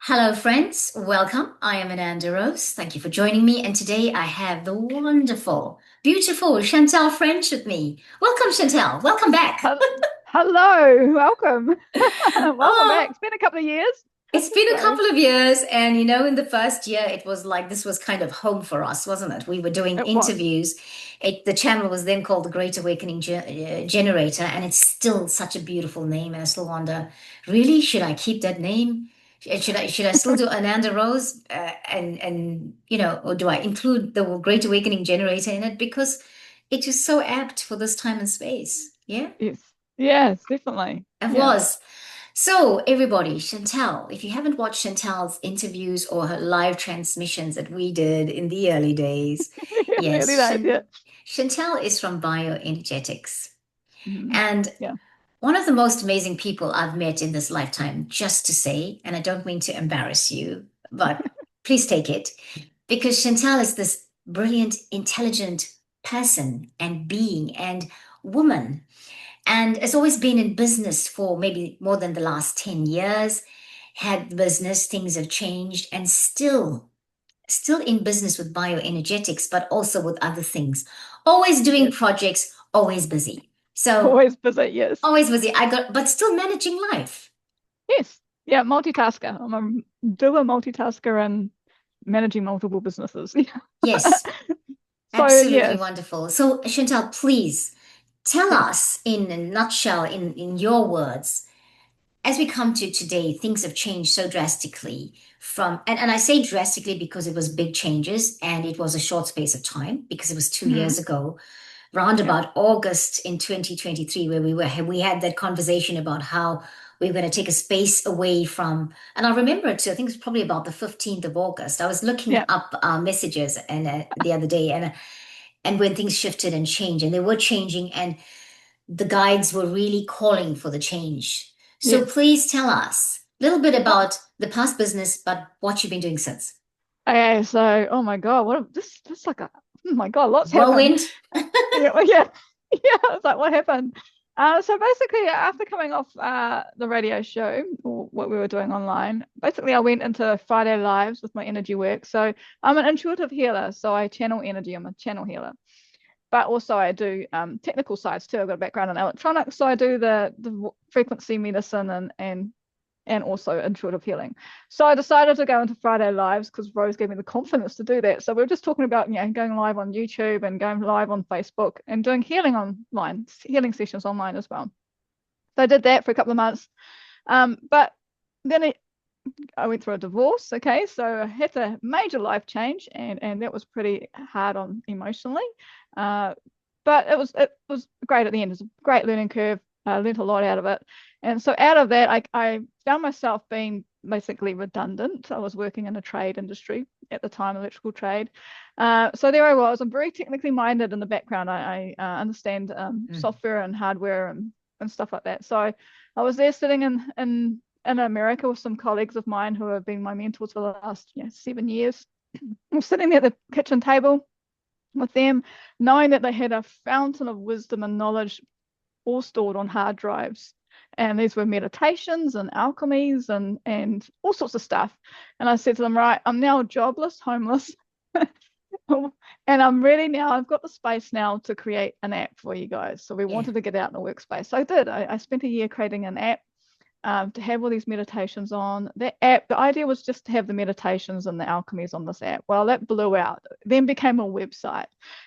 Hello, friends. Welcome. I am Ananda Rose. Thank you for joining me. And today I have the wonderful, beautiful Chantelle French with me. Welcome, Chantelle. Welcome back. Hel- Hello, welcome. Welcome back. Oh, It's been a couple of years. it's been a So couple of years. And in the first year, it was like this was kind of home for us, wasn't it? We were doing it was. interviews. The channel was then called the Great Awakening Generator. And it's still such a beautiful name. And I still wonder, really, should I keep that name? Should I still do Ananda Rose or do I include the Great Awakening Generator in it because it is so apt for this time and space. Yeah, Yes. Yes, definitely. it Yeah. was. So everybody, Chantelle, if you haven't watched Chantelle's interviews or her live transmissions that we did in the early days, In the early yes, days, yeah. Chantelle is from Bioenergetics. Mhm. And Yeah. one of the most amazing people I've met in this lifetime, just to say, and I don't mean to embarrass you, but please take it, because Chantal is this brilliant, intelligent person and being and woman, and has always been in business for maybe more than the last 10 years, had business, things have changed, and still in business with bioenergetics, but also with other things. Always doing Yes. projects, always busy. So Always busy, yes. always busy. But still managing life. Yes. Yeah, multitasker. I'm a doer multitasker and managing multiple businesses. Yes, So absolutely yes. wonderful. So, Chantal, please tell Yes. us in a nutshell, in your words, as we come to today, things have changed so drastically and I say drastically because it was big changes and it was a short space of time because it was 2 years Hmm. ago, round Yeah. about August in 2023, where we had that conversation about how we were going to take a space away from, and I remember it too. I think it's probably about the 15th of August. I was looking Yeah. up our messages and the other day, and when things shifted and changed, and they were changing, and the guides were really calling for the change. So Yes. please tell us a little bit Oh, about the past business, but what you've been doing since. okay, so oh my God, this like oh my God, lots happened. Whirlwind. Yeah, well, yeah, yeah. It's like what happened? So basically, after coming off the radio show, or what we were doing online, basically I went into Friday lives with my energy work. So I'm an intuitive healer, so I channel energy. I'm a channel healer, but also I do technical sides too. I've got a background in electronics, so I do the frequency medicine and also intuitive healing. So I decided to go into Friday lives because Rose gave me the confidence to do that. So we were just talking about, going live on YouTube and going live on Facebook and doing healing online, healing sessions online as well. So I did that for a couple of months. But then I went through a divorce. Okay. So I had a major life change and that was pretty hard on emotionally. Uh, but it was great at the end. It was a great learning curve. I learned a lot out of it. And so out of that, I found myself being basically redundant. I was working in a trade industry at the time, electrical trade. So there I was. I'm very technically minded in the background. I understand Mm. software and hardware and stuff like that. So I was there sitting in America with some colleagues of mine who have been my mentors for the last 7 years. I'm sitting there at the kitchen table with them, knowing that they had a fountain of wisdom and knowledge all stored on hard drives. And these were meditations and alchemies and all sorts of stuff. And I said to them, right, I'm now jobless, homeless, and I'm ready now. I've got the space now to create an app for you guys. So we Yeah. wanted to get out in the workspace. So I did. I spent a year creating an app to have all these meditations on. That app, the idea was just to have the meditations and the alchemies on this app. Well, that blew out, then became a website.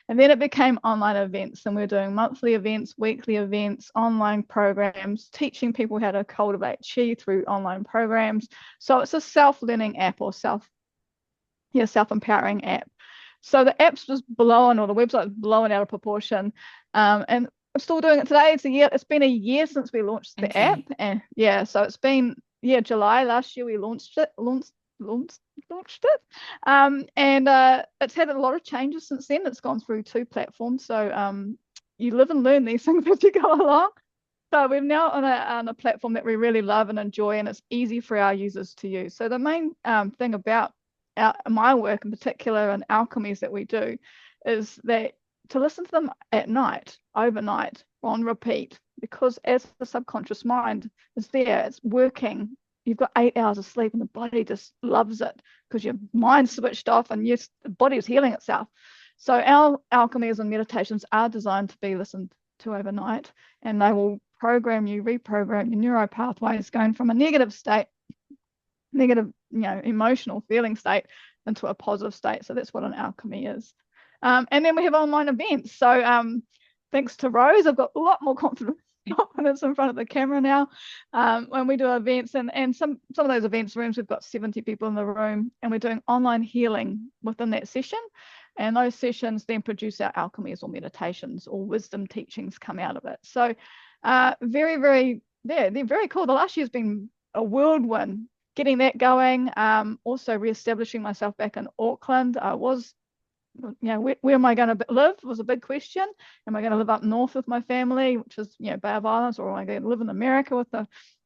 And then it became online events. And we're doing monthly events, weekly events, online programs, teaching people how to cultivate chi through online programs. So it's a self-learning app or self-empowering app. So the app's just blowing, or the website's blowing out of proportion. And I'm still doing it today. It's been a year since we launched the app. Okay. And yeah, so it's been, July last year we launched it. And it's had a lot of changes since then. It's gone through two platforms. So you live and learn these things as you go along. So we're now on a platform that we really love and enjoy, and it's easy for our users to use. So the main thing about my work in particular and alchemies that we do is that to listen to them at night, overnight, on repeat, because as the subconscious mind is there, it's working you've got 8 hours of sleep and the body just loves it because your mind's switched off and yes, the body is healing itself. So our alchemies and meditations are designed to be listened to overnight, and they will reprogram your neural pathways going from a negative state, negative, emotional feeling state into a positive state. So that's what an alchemy is. And then we have online events. So thanks to Rose, I've got a lot more confidence in front of the camera now when we do events, and some of those events rooms, we've got 70 people in the room, and we're doing online healing within that session, and those sessions then produce our alchemies or meditations or wisdom teachings come out of it. So very, very, they're very cool. The last year's been a whirlwind getting that going. Also reestablishing myself back in Auckland. I was, where am I going to live was a big question. Am I going to live up north with my family, which is, Bay of Islands, or am I going to live in America with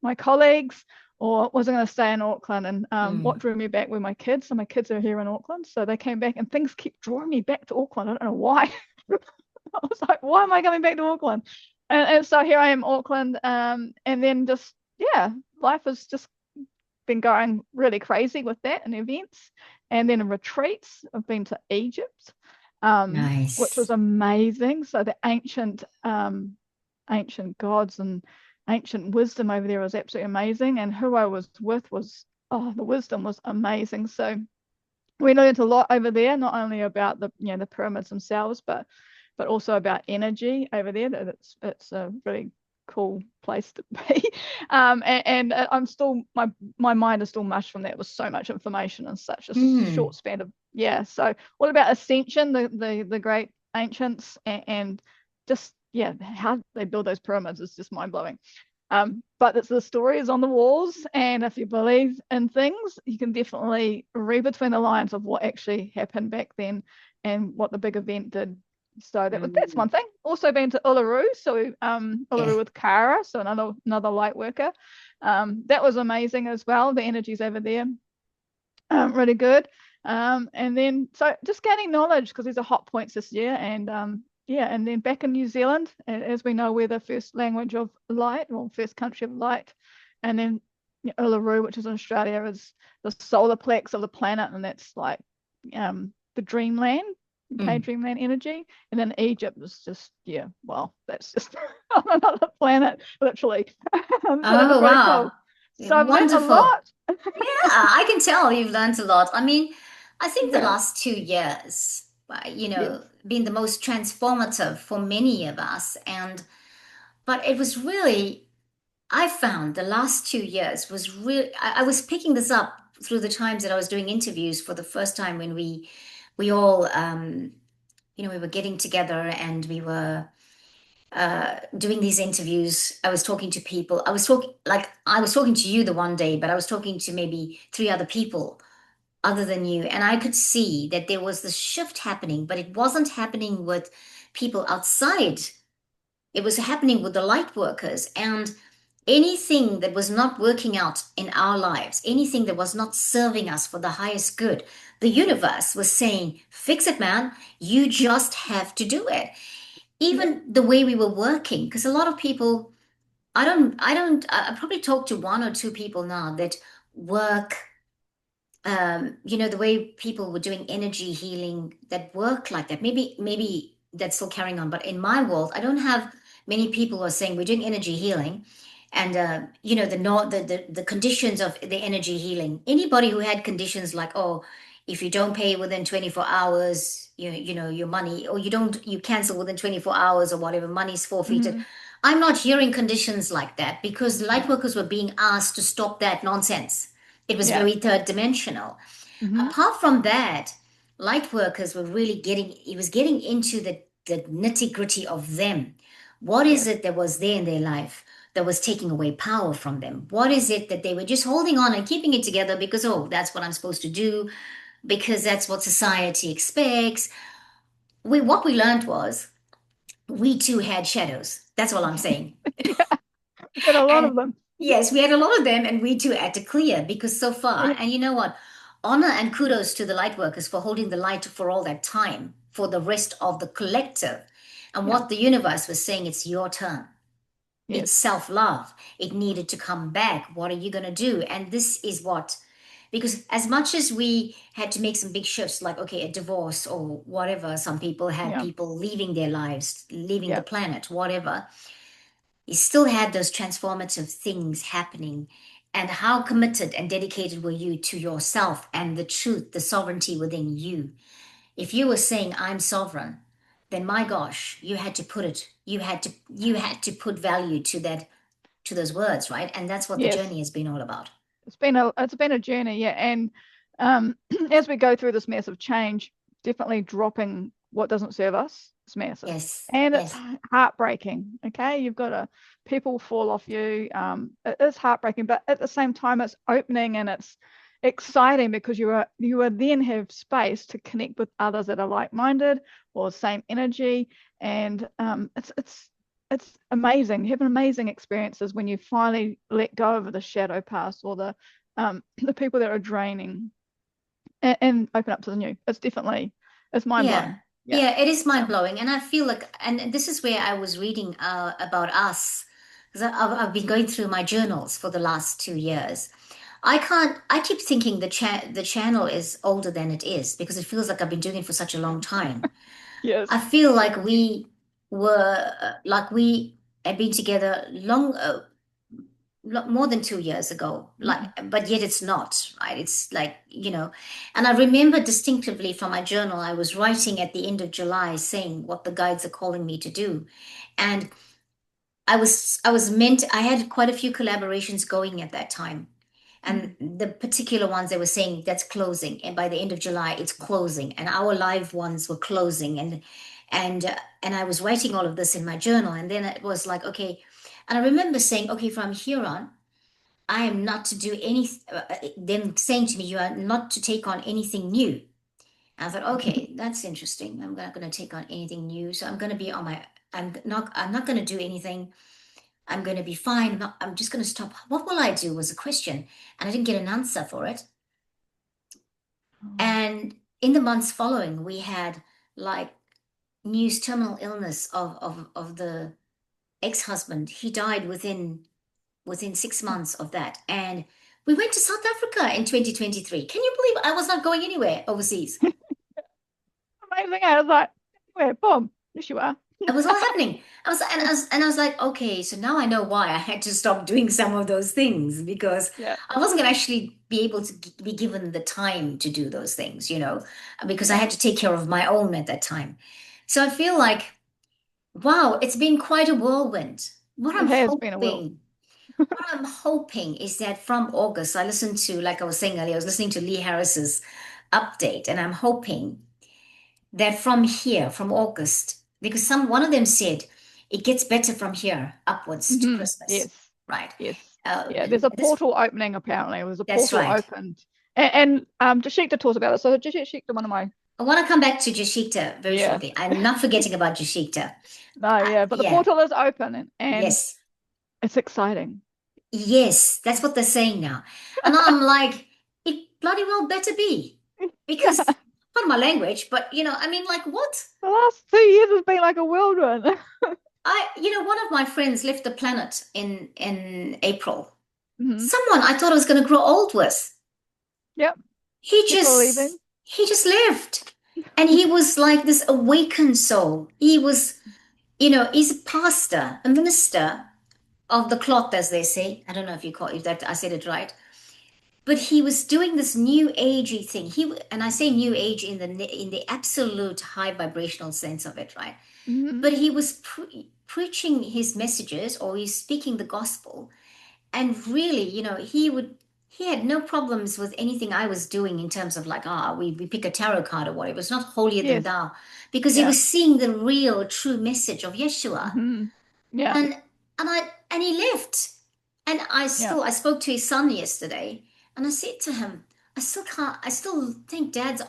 my colleagues, or was I going to stay in Auckland? And what drew me back were my kids. So my kids are here in Auckland, so they came back, and things keep drawing me back to Auckland. I don't know why. I was like, why am I coming back to Auckland? And so here I am, Auckland, and then just life has just been going really crazy with that and events, and then in retreats. I've been to Egypt, which was Nice. amazing. So the ancient gods and ancient wisdom over there was absolutely amazing, and who I was with was, the wisdom was amazing. So we learned a lot over there, not only about the pyramids themselves, but also about energy over there. That it's a really cool place to be. And I'm still, my mind is still mush from that. It was so much information in such a short span of So all about ascension, the great ancients, and just how they build those pyramids is just mind-blowing. But the story is on the walls, and if you believe in things, you can definitely read between the lines of what actually happened back then and what the big event did. So that's one thing. Also been to Uluru, so Uluru with Kara, so another light worker. That was amazing as well. The energies over there, really good. And then so just gaining knowledge, because these are hot points this year, and and then back in New Zealand, as we know, we're the first language of light, or first country of light, and then Uluru, which is in Australia, is the solar plex of the planet, and that's like the dreamland. Okay, dreamland energy. And then Egypt was just, that's just on another planet, literally. So that was really cool. So I've learned a Wonderful. lot. Yeah, I can tell you've learned a lot. I mean, I think the last 2 years, Yes. been the most transformative for many of us. But it was really, I found the last 2 years was really, I was picking this up through the times that I was doing interviews for the first time, when we all, we were getting together, and we were doing these interviews. I was talking to people. I was talking to you the one day, but I was talking to maybe three other people other than you. And I could see that there was this shift happening, but it wasn't happening with people outside. It was happening with the light workers. And anything that was not working out in our lives, anything that was not serving us for the highest good, the universe was saying, fix it, man. You just have to do it. Even the way we were working, because a lot of people, I probably talked to one or two people now that work, the way people were doing energy healing that work like that. Maybe that's still carrying on, but in my world, I don't have many people who are saying we're doing energy healing, and the conditions of the energy healing. Anybody who had conditions like, oh, if you don't pay within 24 hours, your money, or you cancel within 24 hours or whatever, money's forfeited. Mm-hmm. I'm not hearing conditions like that, because light No. workers were being asked to stop that nonsense. It was Yeah. very third dimensional. Mm-hmm. Apart from that, light workers were really it was getting into the nitty gritty of them. What is Yes. it that was there in their life that was taking away power from them? What is it that they were just holding on and keeping it together because, oh, that's what I'm supposed to do, because that's what society expects? What we learned was we too had shadows. That's all I'm saying. Yeah. We've got a lot And of them. yes, we had a lot of them, and we too had to clear, because so far, Yeah. and you know what? Honor and kudos to the light workers for holding the light for all that time, for the rest of the collective. And Yeah. what the universe was saying, it's your turn. It's Yes. self-love. It needed to come back. What are you going to do? And this is what, because as much as we had to make some big shifts, like, okay, a divorce or whatever, some people had Yeah. people leaving their lives, leaving the Yeah. planet, whatever, you still had those transformative things happening. And how committed and dedicated were you to yourself and the truth, the sovereignty within you? If you were saying I'm sovereign, then my gosh, you had to put value to that, to those words, right? And that's what the Yes. journey has been all about. It's been a journey, yeah. And as we go through this massive change, definitely dropping what doesn't serve us is massive. Yes, And it's yes, heartbreaking. Okay. You've got to people fall off you. It is heartbreaking, but at the same time, it's opening and it's exciting because you are then have space to connect with others that are like-minded or same energy. And it's amazing. You have amazing experiences when you finally let go of the shadow past or the people that are draining and open up to the new. It's mind yeah, blowing. Yeah. yeah. It is mind Yeah. blowing, and I feel like, and this is where I was reading about us, because I've been going through my journals for the last 2 years. I can't. I keep thinking the channel is older than it is because it feels like I've been doing it for such a long time. I Yes. feel like we had been together more than 2 years ago, like, Mm. but yet it's not, right? It's like, and I remember distinctively from my journal, I was writing at the end of July saying what the guides are calling me to do. And I had quite a few collaborations going at that time. And Mm. the particular ones they were saying that's closing, and by the end of July, it's closing, and our live ones were closing, and I was writing all of this in my journal, and then it was like, okay, and I remember saying, okay, from here on, I am not to do any, them saying to me, you are not to take on anything new. And I thought, okay, that's interesting. I'm not going to take on anything new. So I'm going to be on my, I'm not going to do anything. I'm going to be fine. I'm just going to stop. What will I do was a question. And I didn't get an answer for it. Oh. And in the months following, we had like news terminal illness of the ex-husband. He died within 6 months of that. And we went to South Africa in 2023. Can you believe I was not going anywhere overseas? Amazing. I was like, where, boom, yes you are. It was all happening. I was like, okay, so now I know why I had to stop doing some of those things because Yeah. I wasn't going to actually be able to be given the time to do those things, because I Yeah. had to take care of my own at that time. So I feel like, wow, it's been quite a whirlwind. What It I'm has been a whirl. hoping What I'm hoping is that from August, I listened to, like I was saying earlier, I was listening to Lee Harris's update, and I'm hoping that from here, from August, because one of them said it gets better from here upwards to Christmas, Yes. right? Yes. Yeah. There's a This, portal opening apparently. It was a that's portal right. opened. And Jashikta talks about it. So Jashikta, one of my I want to come back to Jashikta very yeah. shortly. I'm not forgetting about Jashikta. No, yeah. But the Yeah, portal is open and yes, it's exciting. yes, that's what they're saying now. And I'm like, it bloody well better be. Yeah. Because, pardon my language, but I mean, like, what? The last 2 years has been like a whirlwind. One of my friends left the planet in April. Hmm. Someone I thought I was going to grow old with. Yep. He People are leaving. just he just left, and he was like this awakened soul. He's a pastor, a minister of the cloth, as they say. I don't know if that I said it right. But he was doing this new agey thing. And I say new age in the absolute high vibrational sense of it, right? Hmm. But he was preaching his messages, or he's speaking the gospel, and really, he had no problems with anything I was doing in terms of like, we pick a tarot card or whatever. It was not holier than Yes. thou, because he Yeah. was seeing the real true message of Yeshua. Hmm. Yeah. And he left. And Yeah. I spoke to his son yesterday, and I said to him, I still think Dad's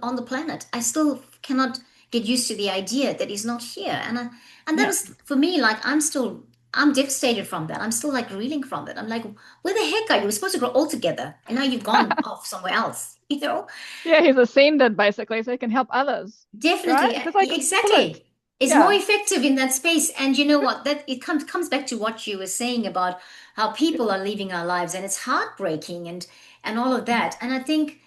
on the planet. I still cannot get used to the idea that he's not here. And that Yeah. was for me, like, I'm devastated from that. I'm still like reeling from it. I'm like, where the heck are you? We're supposed to grow old together, and now you've gone off somewhere else, you know? Yeah. He's ascended basically, so he can help others, right? Definitely. Because like bullet. Exactly. is more Yeah. effective in that space. And you know what? That it comes back to what you were saying about how Yeah. people are leaving our lives, and it's heartbreaking and all of that. And I think,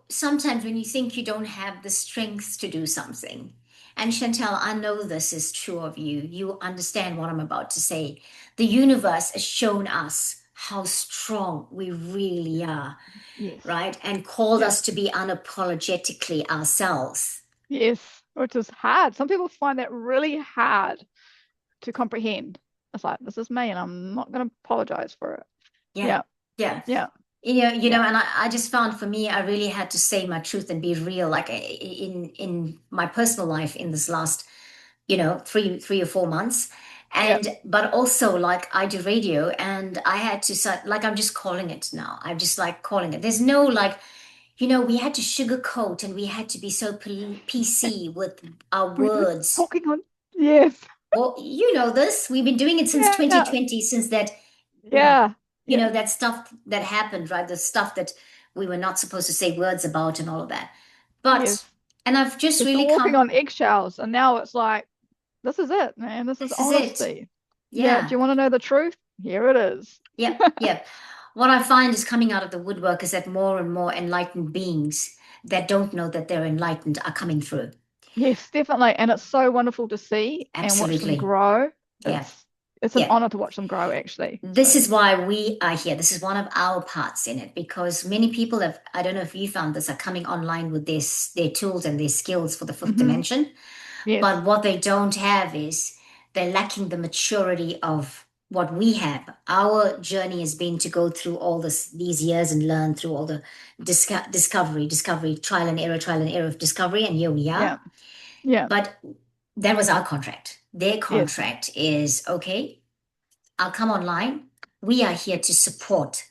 sometimes when you think you don't have the strength to do something, and Chantel, I know this is true of you. You understand what I'm about to say. The universe has shown us how strong we really are, Yes. right? And called Yeah. us to be unapologetically ourselves. Yes. Which is hard. Some people find that really hard to comprehend. It's like, this is me and I'm not going to apologize for it. Yeah, Yeah. yeah. Yeah. You know, Yeah. and I just found for me, I really had to say my truth and be real, like in my personal life in this last, 3 or 4 months. Yeah. But also like I do radio and I had to say, like, I'm just calling it now. I'm just like calling it. There's no like, we had to sugarcoat and we had to be so PC with our We're just words. talking on. Yes. Well, you know this. We've been doing it since Yeah. 2020, since that, Yeah. Yeah. that stuff that happened, right? The stuff that we were not supposed to say words about and all of that. But, Yes. and I've just We're still really walking come, on eggshells. And now it's like, this is it, man. This is this is it. honesty. Yeah. Do Yeah. you want to know the truth? Here it is. Yep. Yep. What I find is coming out of the woodwork is that more and more enlightened beings that don't know that they're enlightened are coming through. Yes, definitely. And it's so wonderful to see and watch them Absolutely. grow. Yeah. It's an Yeah. honor to watch them grow, actually. This So is why we are here. This is one of our parts in it because many people have, I don't know if you found this, are coming online with their tools and their skills for the fifth hmm dimension. yes. But what they don't have is they're lacking the maturity of what we have. Our journey has been to go through all these years and learn through all the discovery, trial and error of discovery, and here we Yeah. are. Yeah. But that was our contract. Their Yes. contract is okay, I'll come online. We are here to support.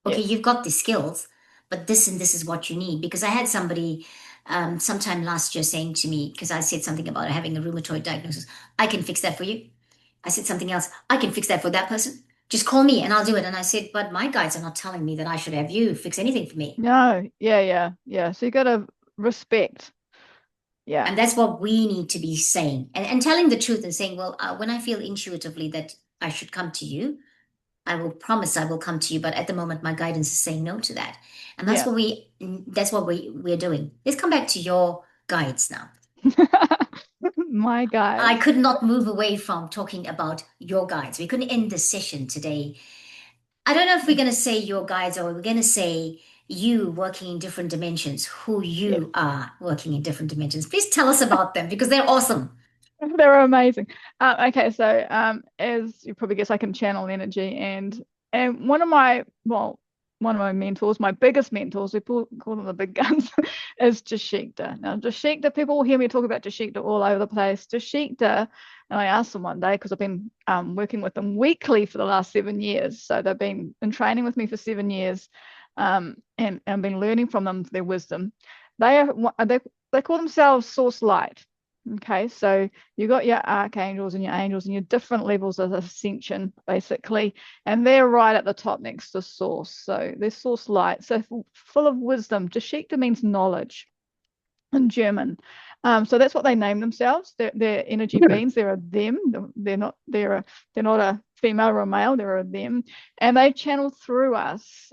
Okay, Yes. you've got the skills, but this and this is what you need. Because I had somebody sometime last year saying to me, because I said something about having a rheumatoid diagnosis, I can fix that for you. I said something else, I can fix that for that person. Just call me and I'll do it. And I said, but my guides are not telling me that I should have you fix anything for me. No. Yeah. Yeah. Yeah. So you got to respect. Yeah. And that's what we need to be saying and telling the truth and saying, well, when I feel intuitively that I should come to you, I will promise I will come to you, but at the moment my guidance is saying no to that. And Yeah. that's what we're doing. Let's come back to your guides now. My I guides. could not move away from talking about your guides. We couldn't end this session today. I don't know if we're Yes. going to say your guides or we're going to say you working in different dimensions, who Yes. you are working in different dimensions. Please tell us about them because they're awesome. They're amazing. Okay, so as you probably guess, I can channel energy, and one of my mentors, my biggest mentors, call them the big guns, is Jashikta. Now, Jashikta, people will hear me talk about Jashikta all over the place. Jashikta, and I asked them one day because I've been working with them weekly for the last 7 years. So they've been in training with me for 7 years, and I've been learning from them their wisdom. They are they call themselves Source Light. Okay, so you got your archangels and your angels and your different levels of ascension, basically, and they're right at the top next to source. So they're source light, so full of wisdom. Geschichte means knowledge in German. So that's what they name themselves. They're energy beings. They're a them. They're not a female or a male. They're a them, and they channel through us.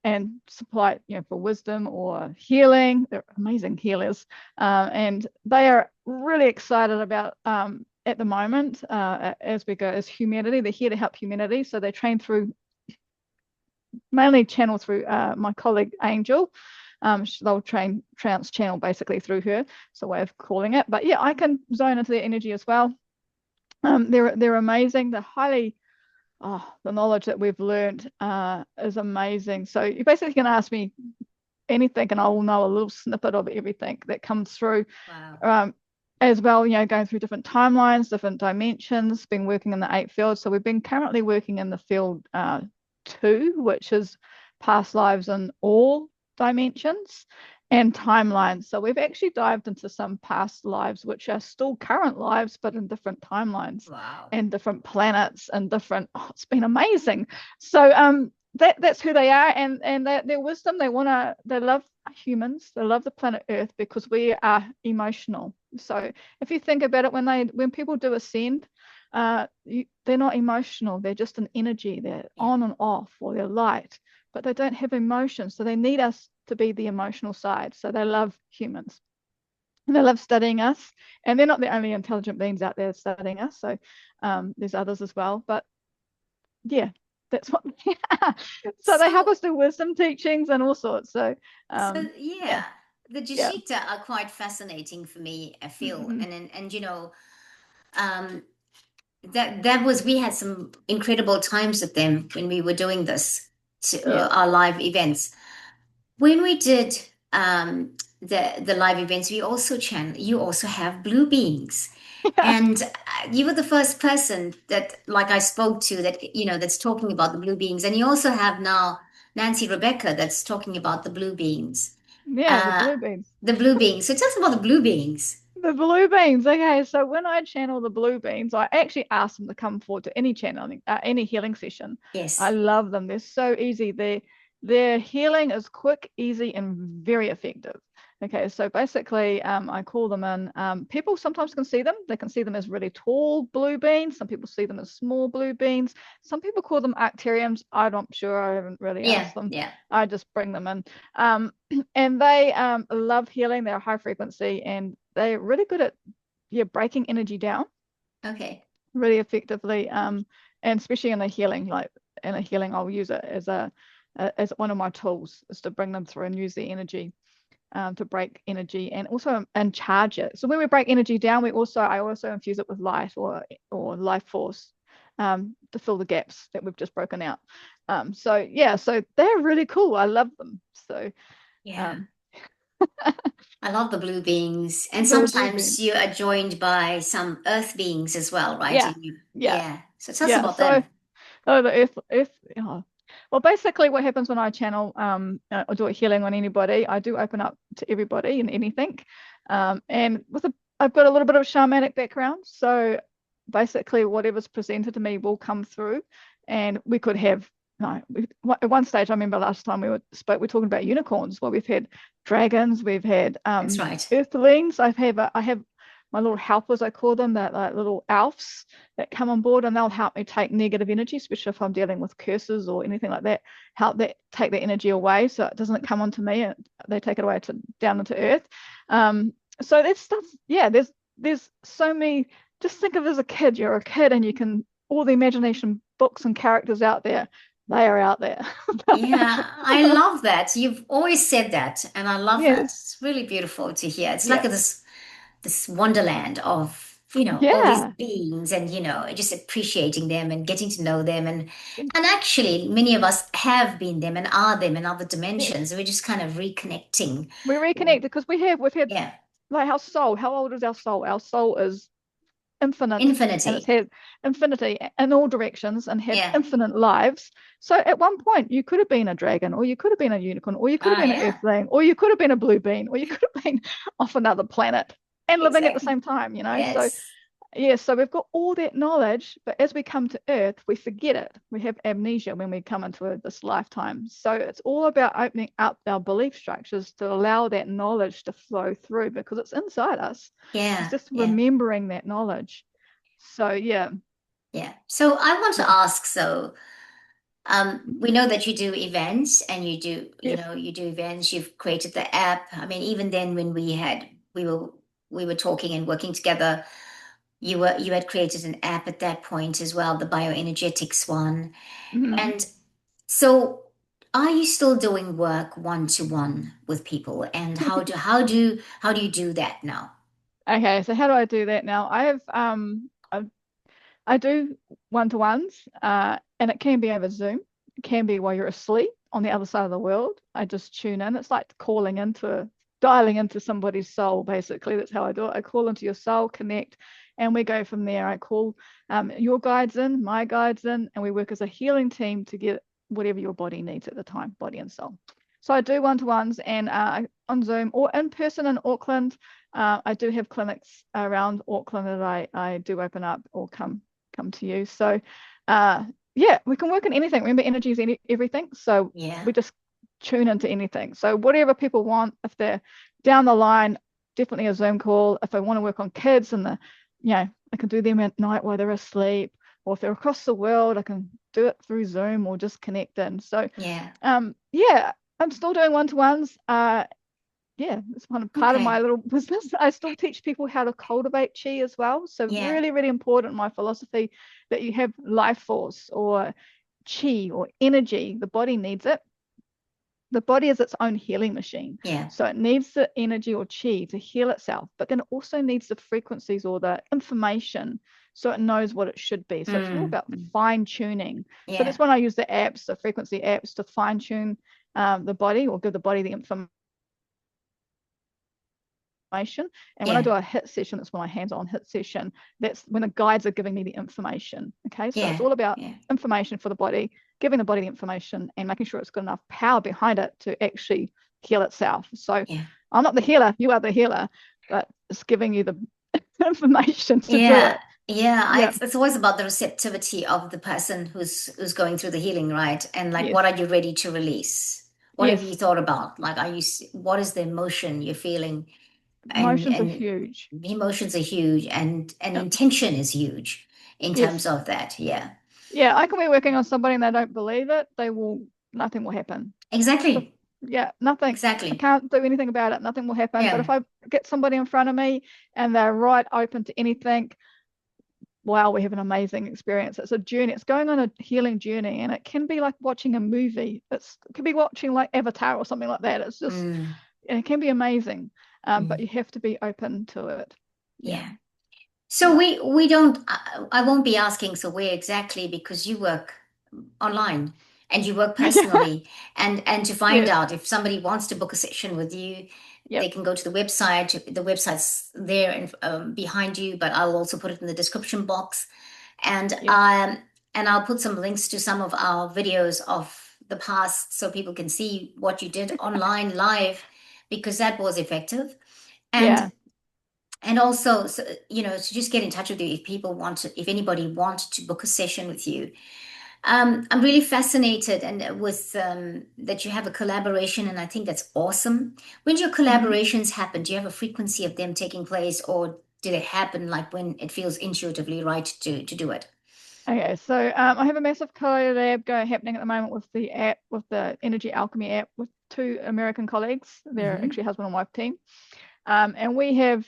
And supply for wisdom or healing. They're amazing healers, and they are really excited about at the moment as we go as humanity. They're here to help humanity, so they train through mainly channel through my colleague Angel. They'll channel basically through her. It's a way of calling it. But yeah, I can zone into their energy as well. They're amazing. They're highly the knowledge that we've learned is amazing. So you basically can ask me anything and I will know a little snippet of everything that comes through. Wow. As well, going through different timelines, different dimensions, been working in the 8 fields. So we've been currently working in the field 2, which is past lives in all dimensions and timelines. So we've actually dived into some past lives, which are still current lives, but in different timelines Wow. and different planets and different. Oh, it's been amazing. So that's who they are, and their wisdom. They love humans. They love the planet Earth because we are emotional. So if you think about it, when people do ascend, they're not emotional. They're just an energy. They're Yeah. on and off, or they're light, but they don't have emotions. So they need us to be the emotional side. So they love humans. And they love studying us, and they're not the only intelligent beings out there studying us. So there's others as well. But yeah, that's what they are. So they help So, us do wisdom teachings and all sorts. So so yeah, yeah, the yeah. Jashikta are quite fascinating for me, I feel. Mm-hmm. And you know, um, that was we had some incredible times with them when we were doing this to, Yeah. our live events. When we did the live events, we also you also have blue beings. Yeah. And you were the first person that, like, I spoke to that, that's talking about the blue beings. And you also have now Nancy Rebecca that's talking about the blue beings. Yeah, the Uh, blue beans. the blue beings. So tell us about the blue beings. The blue beans. Okay, so when I channel the blue beans, I actually ask them to come forward to any channeling, any healing session. I Yes. love them. They're so easy. Their healing is quick, easy, and very effective. Okay, so basically, I call them in. People sometimes can see them. They can see them as really tall blue beans. Some people see them as small blue beans. Some people call them arcturiums. I'm not sure. I haven't really Yeah. asked them. Yeah. I just bring them in. And they love healing. They're high frequency, and they're really good at breaking energy down Okay. really effectively. And especially in a healing, like in a healing, I'll use it as one of my tools is to bring them through and use the energy to break energy and also and charge it. So when we break energy down, I also infuse it with light or life force to fill the gaps that we've just broken out. So yeah, so they're really cool. I love them. So Yeah. um, I love the blue beings. And the blue sometimes beans. you are joined by some earth beings as well, right? Yeah, And you, yeah, yeah. So tell us yeah. about So them. oh, the earth. Oh. Well, basically, what happens when I channel or do a healing on anybody, I do open up to everybody and anything. And I've got a little bit of shamanic background, so basically, whatever's presented to me will come through, and we could have. No, at one stage, I remember last time we're talking about unicorns. Well, we've had dragons, we've had That's right. earthlings. I have my little helpers, I call them, that like little elves that come on board, and they'll help me take negative energy, especially if I'm dealing with curses or anything like that. Help that take the energy away so it doesn't come onto me, and they take it away down into earth. So that stuff, yeah. There's so many. Just think of it as a kid. You're a kid, and you can all the imagination books and characters out there. They are out there. Yeah, I love that. You've always said that, and I love that. Yes. It's really beautiful to hear. It's like Yeah. this wonderland of, all these Yeah. beings and, just appreciating them and getting to know them. And actually, many of us have been them and are them in other Yes. dimensions. We're just kind of reconnecting. We reconnect because we've had Yeah, like our soul. How old is our soul? Our soul is infinite, and it's infinity. had infinity in all directions and had Yeah. infinite lives. So at one point you could have been a dragon, or you could have been a unicorn, or you could have been an Yeah, earthling, or you could have been a blue bean, or you could have been off another planet and living at the exactly. same time. So Yes. yeah, so we've got all that knowledge, but as we come to earth we forget it. We have amnesia when we come into this lifetime. So it's all about opening up our belief structures to allow that knowledge to flow through, because it's inside us. It's Yeah, just yeah, remembering that knowledge. So yeah, yeah. So I want to yeah, ask, so we know that you do events and yes, you do events, you've created the app. I mean, even then when we were talking and working together, you had created an app at that point as well, the bioenergetics one. mhm. And so are you still doing work one to one with people? And how do you do that now? Okay. So how do I do that now? I do one-to-ones, and it can be over Zoom. It can be while you're asleep on the other side of the world. I just tune in. It's like dialing into somebody's soul, basically. That's how I do it. I call into your soul, connect, and we go from there. I call your guides in, my guides in, and we work as a healing team to get whatever your body needs at the time, body and soul. So I do one-to-ones and on Zoom or in person in Auckland. I do have clinics around Auckland that I do open up or come to you. So yeah, we can work in anything. Remember, energy is everything. So Yeah. we just tune into anything. So whatever people want, if they're down the line, definitely a Zoom call. If they want to work on kids and I can do them at night while they're asleep. Or if they're across the world, I can do it through Zoom or just connect in. So Yeah. yeah, I'm still doing one-to-ones. Yeah, it's kind of part of my Okay. little business. I still teach people how to cultivate chi as well. So Yeah. really, really important, my philosophy, that you have life force or chi or energy. The body needs it. The body is its own healing machine. Yeah. So it needs the energy or chi to heal itself, but then it also needs the frequencies or the information so it knows what it should be. So it's all Mm. about Mm. fine tuning. So that's Yeah. when I use the apps, the frequency apps to fine tune the body or give the body the information. And when I do Yeah. a hit session, that's when I hands-on hit session. That's when the guides are giving me the information. Okay, so it's Yeah. all about Yeah. information for the body, giving the body the information and making sure it's got enough power behind it to actually heal itself. So Yeah. I'm not the healer, you are the healer, but it's giving you the information to do Yeah. it. Yeah. Yeah. It's always about the receptivity of the person who's going through the healing, right? And like, Yes. what are you ready to release? What have Yes. you thought about? Like, what is the emotion you're feeling? Emotions are And huge. emotions are huge, and Yeah. intention is huge in terms Yes. of that. Yeah. Yeah. I can be working on somebody and they don't believe it. Nothing will happen. So, Exactly. yeah, nothing. I Exactly. can't do anything about it. Nothing will happen. But if Yeah. I get somebody in front of me and they're right open to anything, wow, we have an amazing experience. It's a journey. It's going on a healing journey, and it can be like watching a movie. It can be watching like Avatar or something like that. It's just, Mm, it can be amazing. But mm, you have to be open to it. Yeah, yeah. So yeah, we don't, I won't be asking, so where exactly, because you work online and you work yeah, personally, and to find yes, out if somebody wants to book a session with you, yep, they can go to the website. The website's there and behind you, but I'll also put it in the description box. And yes, I'll put some links to some of our videos of the past so people can see what you did online live, because that was effective. And yeah. also, so, to just get in touch with you if people want to, if anybody wanted to book a session with you. I'm really fascinated and with that you have a collaboration, and I think that's awesome. When do your Hmm. collaborations happen? Do you have a frequency of them taking place, or do they happen like when it feels intuitively right to do it? Okay, so I have a massive collab happening at the moment with the app, with the Energy Alchemy app, with two American colleagues. They're Hmm. actually husband and wife team. And we have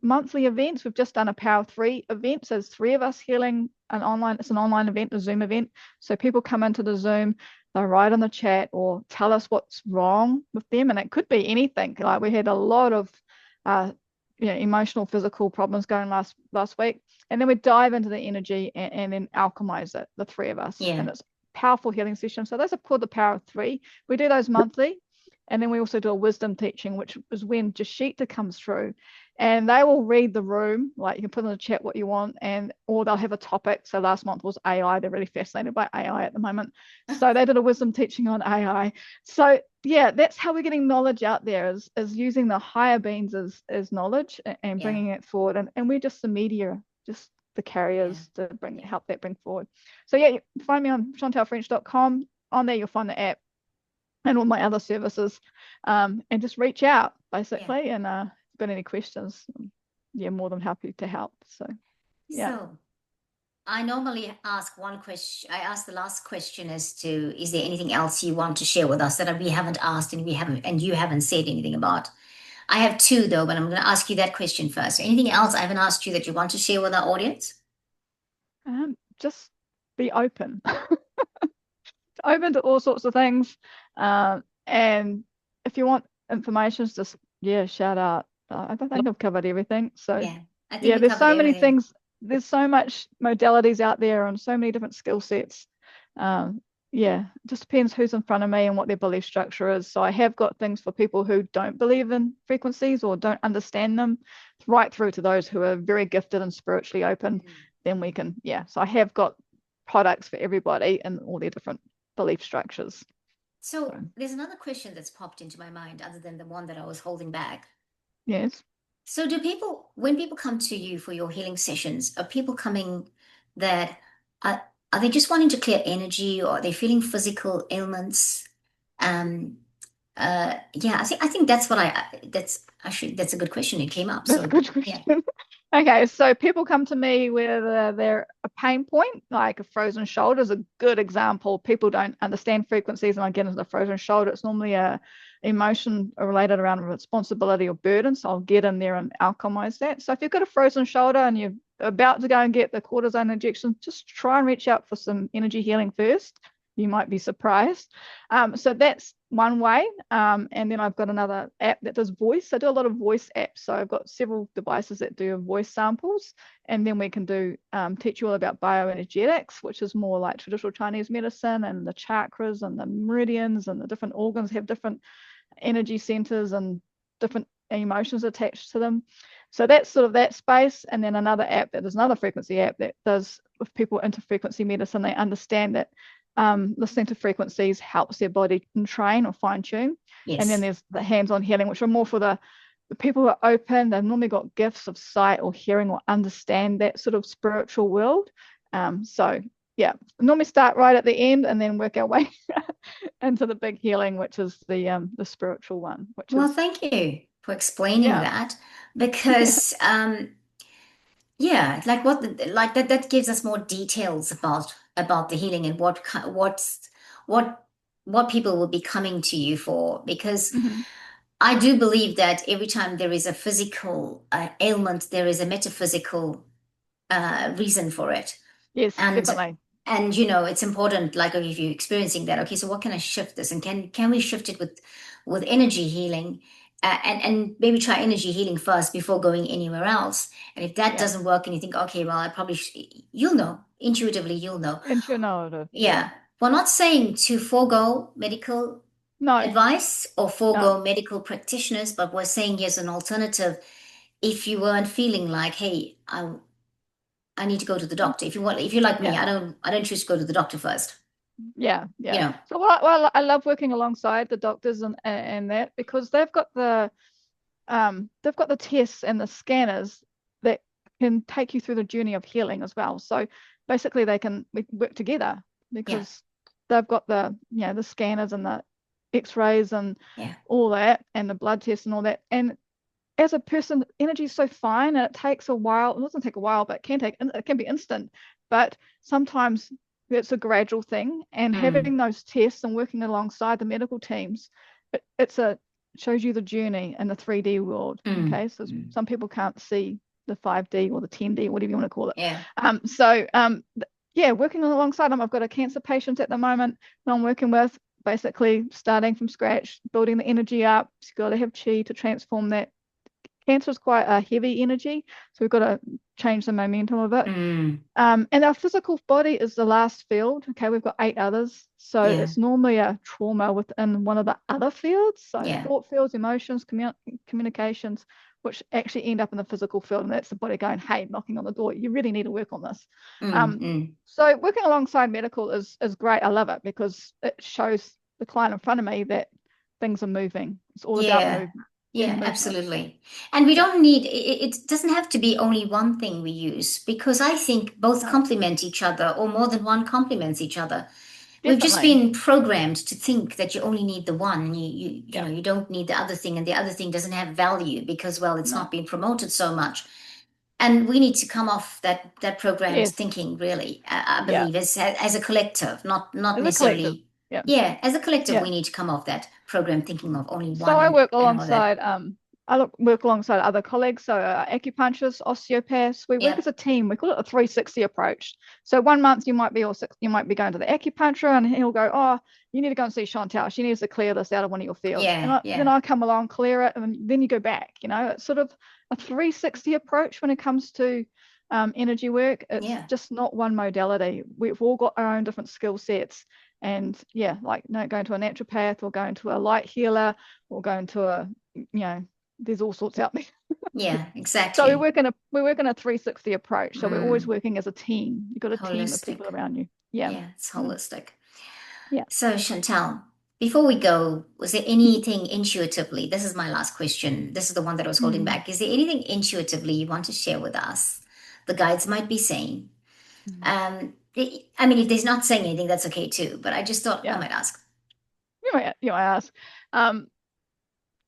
monthly events. We've just done a Power 3 event. So there's three of us healing it's an online event, a Zoom event. So people come into the Zoom, they write in the chat or tell us what's wrong with them. And it could be anything. Like we had a lot of uh, emotional, physical problems going last week. And then we dive into the energy and then alchemize it, the three of us. Yeah. And it's powerful healing session. So those are called the Power of Three. We do those monthly. And then we also do a wisdom teaching, which is when Jashita comes through and they will read the room. Like you can put in the chat what you want, or they'll have a topic. So last month was AI. They're really fascinated by AI at the moment. So they did a wisdom teaching on AI. So yeah, that's how we're getting knowledge out there is using the higher beings as knowledge and Yeah. bringing it forward. And we're just the media, just the Yeah. carriers to Yeah. bring forward. So yeah, find me on chantellefrench.com. On there, you'll find the app and all my other services, and just reach out Yeah. basically. And if you've got any questions, yeah, more than happy to help. So yeah. So I normally ask one question. I ask the last question as to, is there anything else you want to share with us that we haven't asked and you haven't said anything about? I have two though, but I'm going to ask you that question first. Anything else I haven't asked you that you want to share with our audience? Just be open, open to all sorts of things. And if you want information, just yeah, shout out. I don't think I've covered everything. So Yeah, I think yeah, we there's covered so many everything. things. There's so much modalities out there and so many different skill sets. Um, yeah, it just depends who's in front of me and what their belief structure is. So I have got things for people who don't believe in frequencies or don't understand them, right through to those who are very gifted and spiritually open. Mm. Then we can, yeah. So I have got products for everybody and all their different belief structures. So So there's another question that's popped into my mind other than the one that I was holding back. yes. So when people come to you for your healing sessions, are people coming that are Are they just wanting to clear energy, or are they feeling physical ailments? Um, yeah, I think that's what that's actually that's a good question. It came up. That's a So good yeah. question. Okay, so people come to me with they're a pain point, like a frozen shoulder is a good example. People don't understand frequencies, and I get into the frozen shoulder. It's normally a emotion related around responsibility or burden. So I'll get in there and alchemize that. So if you've got a frozen shoulder and you're about to go and get the cortisone injection, just try and reach out for some energy healing first. You might be surprised. So that's one way. And then I've got another app that does voice. I do a lot of voice apps. So I've got several devices that do voice samples. And then we can do teach you all about bioenergetics, which is more like traditional Chinese medicine, and the chakras and the meridians and the different organs have different energy centers and different emotions attached to them. So that's sort of that space. And then another app that is another frequency app that does, with people into frequency medicine, they understand that listening to frequencies helps their body train or fine tune. And then Yes. there's the hands-on healing, which are more for the people who are open. They've normally got gifts of sight or hearing or understand that sort of spiritual world. So yeah, normally start right at the end and then work our way into the big healing, which is the spiritual one, which Well, is thank you for explaining yeah, that, yeah, because yeah, like like that gives us more details about the healing and what what people will be coming to you for, because hmm I do believe that every time there is a physical ailment, there is a metaphysical reason for it. yes, And definitely, it's important, like if you're experiencing that, okay, so what can I shift this, and can we shift it with energy healing, and maybe try energy healing first before going anywhere else. And if that yeah, doesn't work and you think, okay, well, I probably you'll know intuitively, you'll know. intuitive, yeah, Yeah, we're not saying to forego medical no, advice or no, forego medical practitioners, but we're saying here's an alternative if you weren't feeling like, hey, I need to go to the doctor. If you're like me, yeah. I don't choose to go to the doctor first. Yeah, You yeah. know, So well, I love working alongside the doctors and that, because they've got the tests and the scanners that can take you through the journey of healing as well. So basically we work together yeah, because they've got the scanners and the x-rays and yeah. all that, and the blood tests and all that. And as a person, energy is so fine, and it takes a while. It doesn't take a while, but it can be instant. But sometimes it's a gradual thing. And Mm, having those tests and working alongside the medical teams, it shows you the journey in the 3D world. mm, Okay, so mm. some people can't see the 5D or the 10D, whatever you want to call it. Yeah. Yeah, working alongside them. I've got a cancer patient at the moment that I'm working with, basically starting from scratch, building the energy up. She's got to have chi to transform that. Cancer is quite a heavy energy, so we've got to change the momentum of it. Mm, And our physical body is the last field. Okay, we've got 8 others. So yeah. it's normally a trauma within one of the other fields. So Yeah. thought fields, emotions, communications, which actually end up in the physical field. And that's the body going, hey, knocking on the door. You really need to work on this. Mm, Um, mm. so working alongside medical is great. I love it because it shows the client in front of me that things are moving. It's all about Yeah. movement, getting Yeah, movement. absolutely. And we Yeah. don't need it doesn't have to be only one thing we use, because I think both No, complement each other, or more than one complements each other. We've just definitely. been programmed to think that you only need the one. You Yeah. know, you don't need the other thing, and the other thing doesn't have value because, well, it's No. not being promoted so much. And we need to come off that programmed Yes. thinking, really. I Yeah. believe, as a collective, not As a collective. necessarily. Yeah. Yeah, as a collective, Yeah. we need to come off that programmed thinking of only So one I and work and all that. alongside work alongside other colleagues, so acupuncturists, osteopaths. We work Yeah, as a team. We call it a 360 approach. So one month you might be going to the acupuncturist, and he'll go, oh, you need to go and see Chantelle. She needs to clear this out of one of your fields. And yeah, then yeah, I come along, clear it, and then you go back. It's sort of a 360 approach when it comes to energy work. It's yeah, just not one modality. We've all got our own different skill sets. And yeah, like going to a naturopath or going to a light healer or going to there's all sorts out there. yeah, So exactly. we work in a 360 approach. So we're always Mm, working as a team. You've got a team of holistic. people around you. Yeah. Yeah, it's Mm. holistic. Yeah. So, Chantal, before we go, was there anything intuitively? This is my last question. This is the one that I was holding Mm. back. Is there anything intuitively you want to share with us? The guides might be saying. Mm. I mean, if there's not saying anything, that's okay too. But I just thought I Yeah, might ask. you might ask. Um,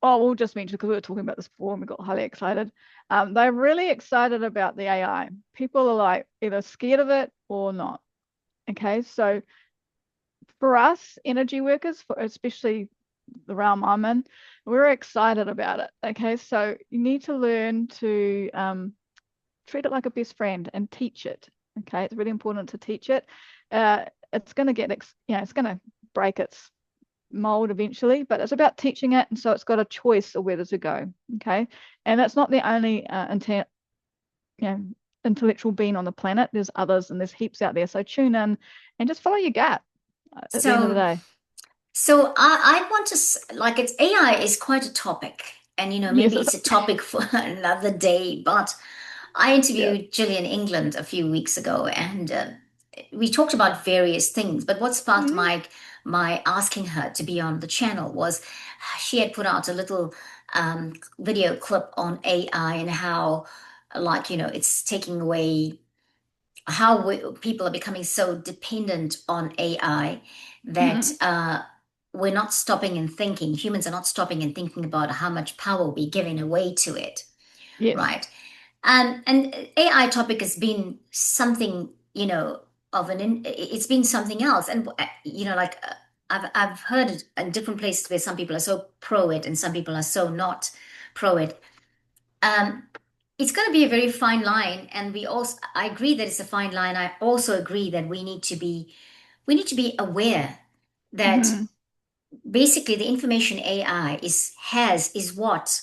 oh, we'll just mention because we were talking about this before and we got highly excited. They're really excited about the AI. People are like either scared of it or not. Okay, so for us energy workers, for especially the realm I'm in, we're excited about it. Okay, so you need to learn to treat it like a best friend and teach it. Okay, it's really important to teach it. It's going to it's going to break its mold eventually, but it's about teaching it, and so it's got a choice of whether to go. Okay, and that's not the only you know, intellectual being on the planet. There's others, and there's heaps out there. So tune in and just follow your gut. At the end of the So, day, so I want to like it's AI is quite a topic, and yes, maybe it's a topic for another day. But I yeah, interviewed Gillian England a few weeks ago, and we talked about various things. But what sparked mm-hmm. my asking her to be on the channel was she had put out a little video clip on AI and how, like, it's taking away how people are becoming so dependent on AI that Mm-hmm. we're not stopping and thinking. Humans are not stopping and thinking about how much power we're giving away to it, Yes, right? And AI topic has been something, it's been something else. And, like I've heard it in different places where some people are so pro it and some people are so not pro it. Um, it's going to be a very fine line. And I agree that it's a fine line. I also agree that we need to be aware that mm-hmm. basically the information AI is what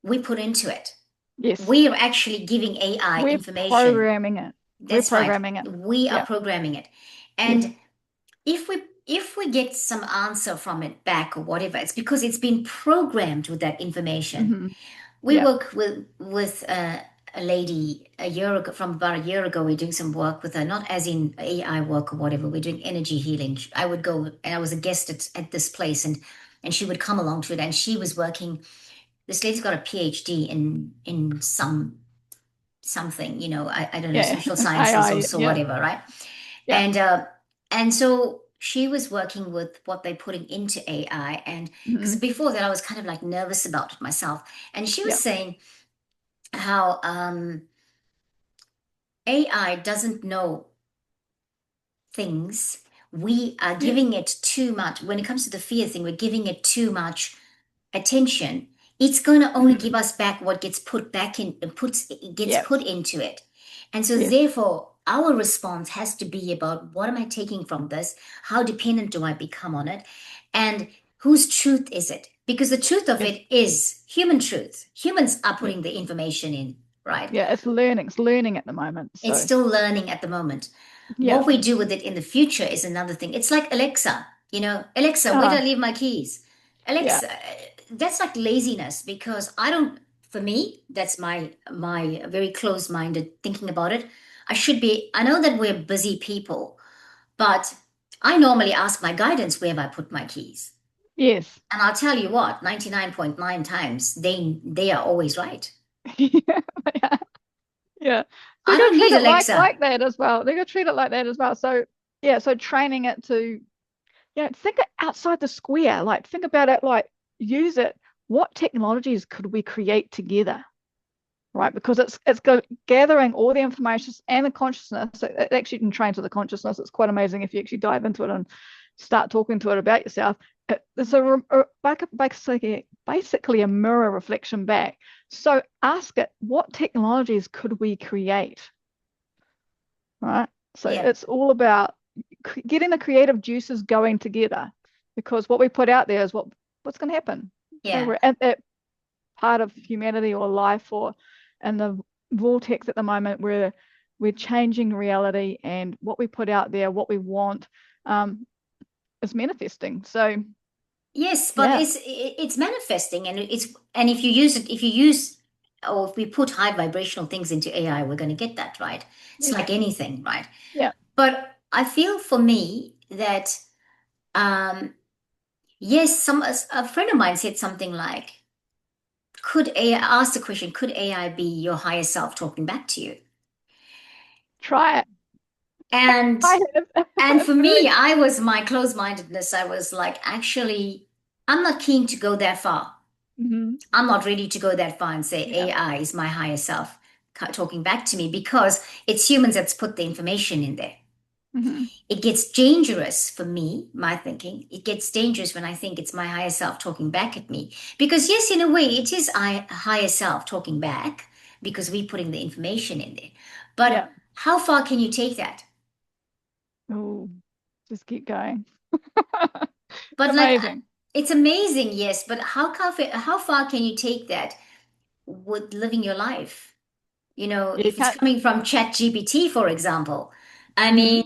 we put into it. Yes, We are actually giving AI we're information. programming it. We're That's right. programming it. We are Yeah, programming it. yes, And if we get some answer from it back or whatever, it's because it's been programmed with that information. mm-hmm. We Yeah, work with a lady a year ago, from about a year ago. We're doing some work with her, not as in AI work or whatever. We're doing energy healing. I would go, and I was a guest at this place, and she would come along to it, and she was working. This lady's got a PhD in something, I don't know, yeah, social and sciences or AI. so Yeah, whatever, right? yeah, And so she was working with what they're putting into AI, and because mm-hmm. before that I was kind of like nervous about it myself, and she was Yeah, saying how AI doesn't know things. We are yes, giving it too much. When it comes to the fear thing, we're giving it too much attention. It's going to only give mm-hmm. us back what gets put back in, gets Yeah, put into it. And so yes, therefore, our response has to be about what am I taking from this? How dependent do I become on it? And whose truth is it? Because the truth of yes, it is human truth. Humans are yeah, putting the information in, right? yeah. It's learning at the moment. It's So still learning at the moment. yeah. What we do with it in the future is another thing. It's like Alexa, Alexa, where do I Ah, leave my keys? yeah. Alexa, that's like laziness because I don't, for me, that's my very closed-minded thinking about it. I know that we're busy people, but I normally ask my guidance where have I put my keys. Yes. And I'll tell you what, 99.9 times they are always right. Yeah. Yeah. Yeah. So I you got don't to treat need it like Alexa. that as well. They got to treat it like that as well. So yeah, so training it to think outside the square. Like think about it, like use it. What technologies could we create together? Right, because it's gathering all the information and the consciousness. It actually can train to the consciousness. It's quite amazing if you actually dive into it and start talking to it about yourself. It's basically a mirror reflection back. So ask it, what technologies could we create? Right. So Yeah, it's all about getting the creative juices going together, because what we put out there is what's going to happen. Okay, yeah. we're at part of humanity or life or in the vortex at the moment where we're changing reality, and what we put out there, what we want, um, is manifesting. So Yes, but yeah, it's manifesting, and if you use or if we put high vibrational things into AI, we're going to get that, right? It's yes, like anything, right? yeah, But I feel for me that yes, a friend of mine said something like, "Could AI?" Asked the question, "Could AI be your higher self talking back to you?" try it. And I have. and It's for me, really. I was my closed-mindedness. I was like, actually, I'm not keen to go that far. Mhm. I'm not ready to go that far and say Yeah. AI is my higher self talking back to me because it's humans that's put the information in there. Hmm. It gets dangerous for me, my thinking. It gets dangerous when I think it's my higher self talking back at me. Because, yes, in a way, it is I higher self talking back because we're putting the information in there. But Yeah. how far can you take that? Oh, just keep going. It's But like, amazing. it's amazing, yes, but how far can you take that with living your life? You know, Yeah, you if it's can't. coming from Chat GPT, for example, I mean,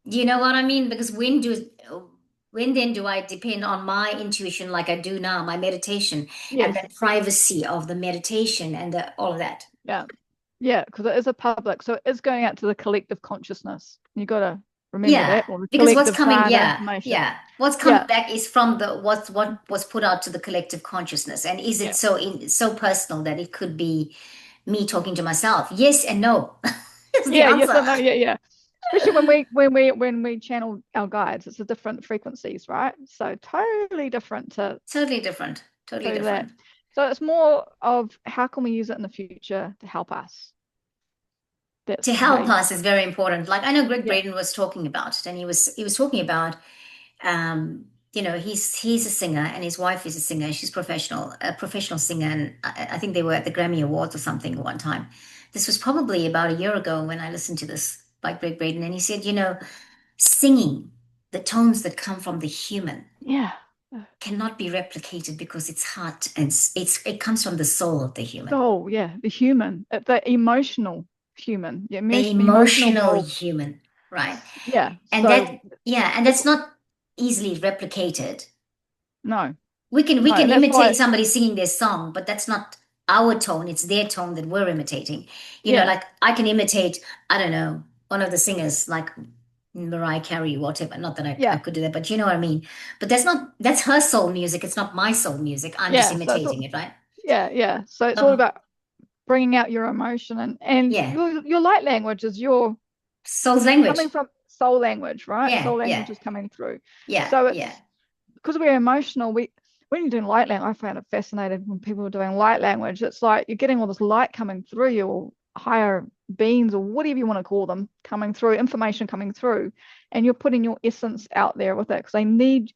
Hmm. you know what I mean? Because when then do I depend on my intuition like I do now, my meditation and Yes. the privacy of the meditation and all of that? Yeah. Yeah, because it is a public, so it is going out to the collective consciousness. You got to remember Yeah, that, or the because what's collective coming, data yeah, information. yeah. What's coming Yeah. back is from the what was put out to the collective consciousness. And is it Yeah. so personal that it could be me talking to myself? Yes and no is the Yeah. Yes answer. or no. Yeah. Yeah. Especially when we channel our guides, it's a different frequencies, right? So totally different Totally different. Totally to that. different. So it's more of how can we use it in the future to help us. To That's how help you. us is very important. Like I know Greg Yeah. Braden was talking about it, and he was talking about he's a singer and his wife is a singer. She's a professional singer, and I think they were at the Grammy Awards or something one time. This was probably about a year ago when I listened to this by Greg Braden, and he said, singing, the tones that come from the human Yeah. cannot be replicated because it's heart and it comes from the soul of the human, Soul, yeah, the human, the emotional human, the the emotional emotional soul. human, right? Yeah. And So that's not easily replicated. no, We no, can and that's imitate why, somebody singing their song, but that's not our tone. It's their tone that we're imitating. yeah, Like I can imitate, I don't know, one of the singers like Mariah Carey, whatever. Not that I yeah, could do that, but you know what I mean. But that's her soul music. It's not my soul music. I'm just yeah. So it's imitating all, it, right? yeah, yeah. So it's all Um, about bringing out your emotion and yeah. your light language is your Soul's is language. coming from soul language, right? Yeah, Soul yeah, language is coming through. yeah, So yeah. it's because we're emotional, we when you're doing light language, I found it fascinating when people are doing light language. It's like you're getting all this light coming through you, or higher beings, or whatever you want to call them, coming through, information coming through, and you're putting your essence out there with it because they need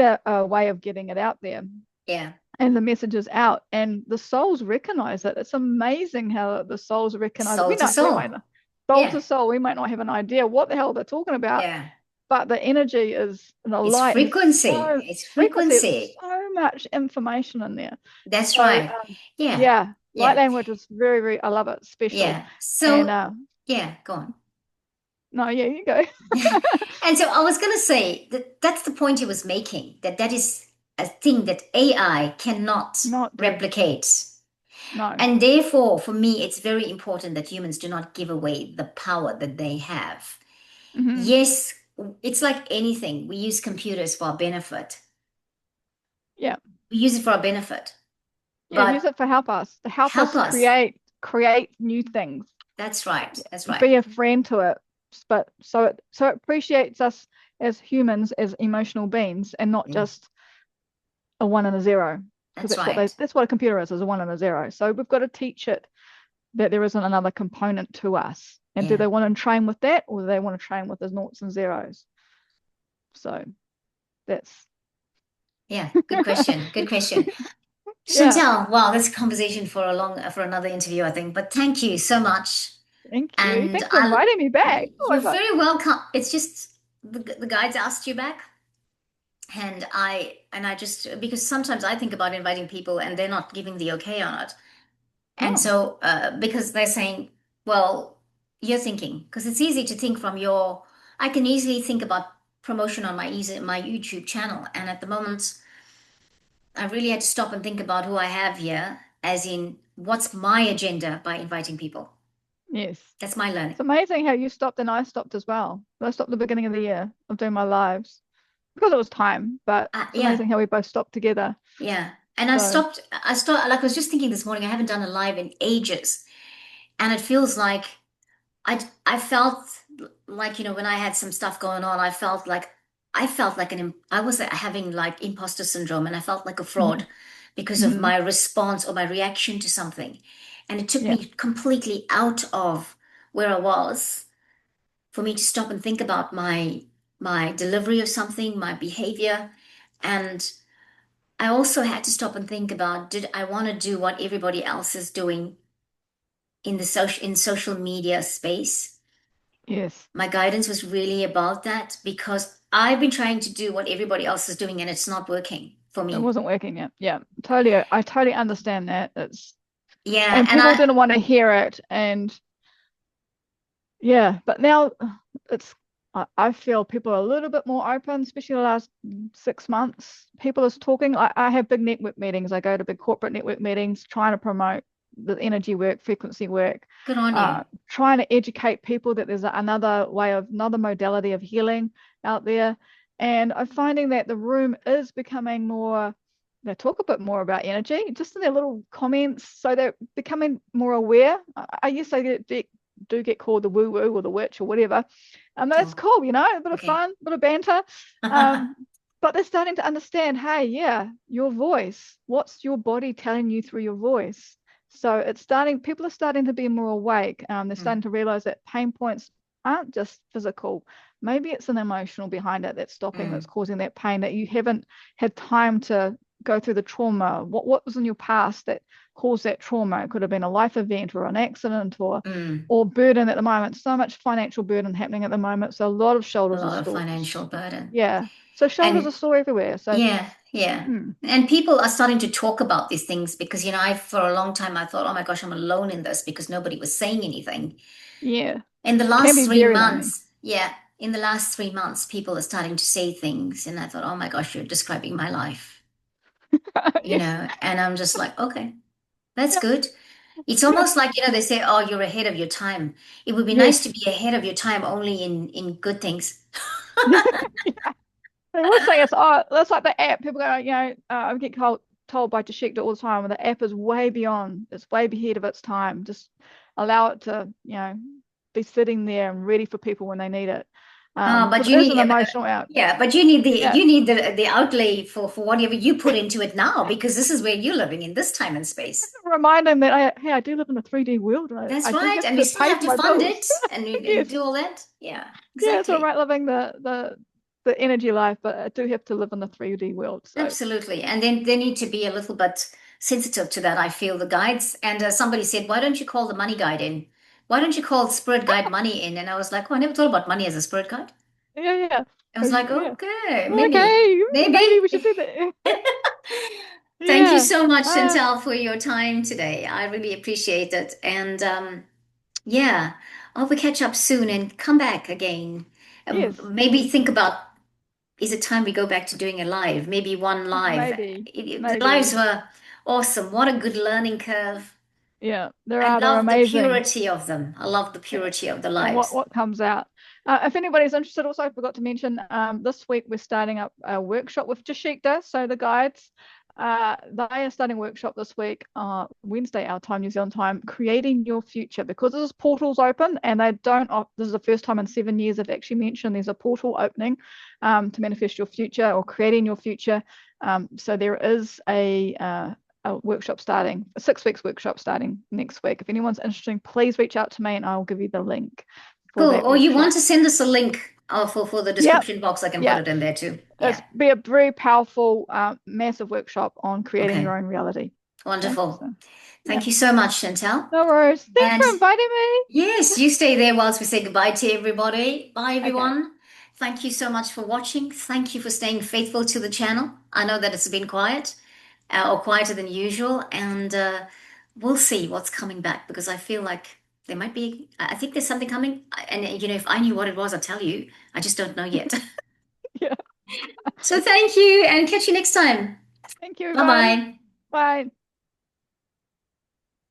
a way of getting it out there Yeah. and the message is out, and the souls recognize it. It's amazing how the souls recognize it. Soul to We might soul. not, soul Yeah, to soul, we might not have an idea what the hell they're talking about, yeah. but the energy is in the It's light and there's frequency. so It's frequency, frequency. it's so much information in there. That's So right. Yeah, yeah, light yeah, language is very, very, I love it, special. yeah. And So, yeah, go on. no, yeah, you go. And so I was going to say that that's the point he was making, that is a thing that AI cannot Not do. replicate. No. And therefore, for me, it's very important that humans do not give away the power that they have. Hmm. Yes, it's like anything. We use computers for our benefit. Yeah. We use it for our benefit, Yeah, use but it for help us, to help help us us. create new things. That's right. That's right. Be a friend to it, but so it appreciates us as humans, as emotional beings, and not Mm, just a one and a zero, because that's right. that's what a computer is a one and a zero. So we've got to teach it that there isn't another component to us. And do Yeah. they want to train with that, or do they want to train with the noughts and zeros? So that's Yeah. Good question. Good question. yeah. Chantelle, wow, that's a conversation for for another interview, I think. But thank you so much. Thank you. And Thanks for inviting me back. Oh my you're God. very welcome. It's just the guides asked you back, and I just because sometimes I think about inviting people and they're not giving the okay on it, and Oh, so because they're saying, well, you're thinking because it's easy to think from your. I can easily think about promotion on my YouTube channel, and at the moment. I really had to stop and think about who I have here, as in what's my agenda by inviting people. yes. That's my learning. It's amazing how you stopped and I stopped as well. I stopped at the beginning of the year of doing my lives because it was time, but it's Yeah, amazing how we both stopped together. yeah. And So, like I was just thinking this morning, I haven't done a live in ages. And it feels like I felt like, when I had some stuff going on, I felt like I was having like imposter syndrome, and I felt like a Hmm. fraud because of Hmm. my response or my reaction to something. And it took Yeah. me completely out of where I was for me to stop and think about my delivery of something, my behavior. And I also had to stop and think about, did I want to do what everybody else is doing in social media space? Yes. My guidance was really about that because I've been trying to do what everybody else is doing and it's not working for It me. wasn't working yet. Yeah. Totally. I totally understand that. It's Yeah, and and people I didn't want to hear it. And yeah, but now it's I feel people are a little bit more open, especially the last 6 months. People is talking. I have big network meetings. I go to big corporate network meetings trying to promote the energy work, frequency work, good on you. trying to educate people that there's another way of another modality of healing out there. And I'm finding that the room is becoming more, they talk a bit more about energy, just in their little comments. So they're becoming more aware. I used to do get called the woo woo or the witch or whatever. That's Oh, cool, a bit of okay. fun, a bit of banter. Um, but they're starting to understand, hey, yeah, your voice, what's your body telling you through your voice? So people are starting to be more awake. They're starting Mm, to realize that pain points aren't just physical. Maybe it's an emotional behind it that's stopping, that's mm, causing that pain, that you haven't had time to go through the trauma. What was in your past that caused that trauma? It could have been a life event or an accident mm. or burden at the moment. So much financial burden happening at the moment. So a lot of A shoulders are lot of sore. financial burden. Yeah. So shoulders are And sore everywhere. So yeah, yeah. hmm, And people are starting to talk about these things because, I for a long time I thought, oh my gosh, I'm alone in this because nobody was saying anything. yeah, In the it can last be three very lonely. months, yeah, in the last 3 months, people are starting to say things, and I thought, oh my gosh, you're describing my life, Yes. and I'm just like, okay, that's Yeah. good. It's Yeah. almost like, they say, oh, you're ahead of your time. It would be nice to Yes. be ahead of your time only in good things. They would say it's that's like the app. People go, I get told by Tashikta all the time, the app is way beyond, it's way ahead of its time. Just allow it to, be sitting there and ready for people when they need it. But Because you it is an need, emotional app. yeah, but you need the Yeah. you need the outlay for whatever you put into it now because this is where you're living in this time and space. Remind them that I do live in a 3D world and I, That's I do right, have and we to still pay have for to my fund bills. it and Yes. do all that. Yeah, Yeah, it's all exactly. right living the energy life, but I do have to live in the 3D world. So Absolutely. And then they need to be a little bit sensitive to that, I feel, the guides. And somebody said, why don't you call the money guide in? Why don't you call Spirit Guide Money in? And I was like, oh, I never thought about money as a spirit guide. yeah, yeah. I was like, Yeah. okay, maybe, Okay, maybe maybe. we should do that. Thank you Yeah. so much, Uh, Chantel, for your time today. I really appreciate it. And yeah, I hope we catch up soon and come back again. yes. Maybe think about, is it time we go back to doing a live? Maybe one live. Maybe. The lives Maybe. were awesome. What a good learning curve. Yeah. I They're love the amazing. purity of them. I love the Yeah. purity of the And lives. what comes out. If anybody's interested, also I forgot to mention this week we're starting up a workshop with Jashikta. So the guides, they are starting a workshop this week, Wednesday, our time, New Zealand time, creating your future. Because this portal's open and they don't, this is the first time in 7 years I've actually mentioned there's a portal opening to manifest your future or creating your future. So there is a workshop starting, a 6 weeks workshop starting next week. If anyone's interested, please reach out to me and I'll give you the link for Cool. that Or you want workshop. to send us a link for the Yep, description box? I can put yep. it in there too. It's Yeah. be a very powerful, massive workshop on creating Okay. your own reality. Okay, Wonderful. so yeah, Thank you so much, Chantel. no worries. Thanks And for inviting me. yes, you stay there whilst we say goodbye to everybody. Bye, Okay, everyone. Thank you so much for watching. Thank you for staying faithful to the channel. I know that it's been quiet, or quieter than usual, and we'll see what's coming back because I feel like there might be, I think there's something coming. And, if I knew what it was, I'd tell you. I just don't know yet. yeah. So thank you and catch you next time. Thank you, Bye everyone. bye. Bye.